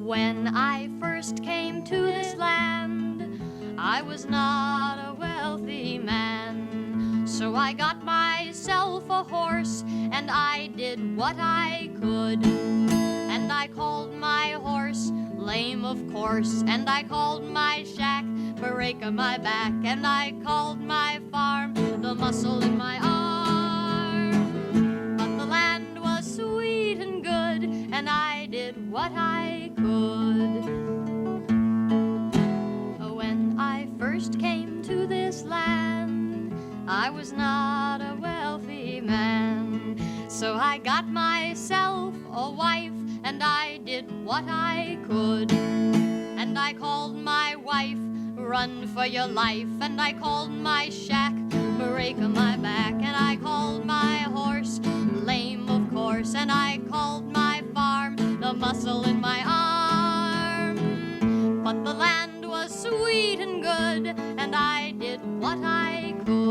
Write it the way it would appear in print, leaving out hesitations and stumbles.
When I first came to this land, I was not a wealthy man. So I got myself a horse, and I did what I could. And I called my horse Lame, of course, and I called my shack Break on my back, and I called my farm The Muscle in my arm. But the land was sweet and good, and I did what I could. When I first came to this land, I was not a wealthy man. So I got myself a wife, and I did what I could. And I called my wife Run for Your Life, and I called my shack Break on my back, and I called my horse Lame, of course, and I called my farm The Muscle in my arm. But the land was sweet and good, and I did what I could.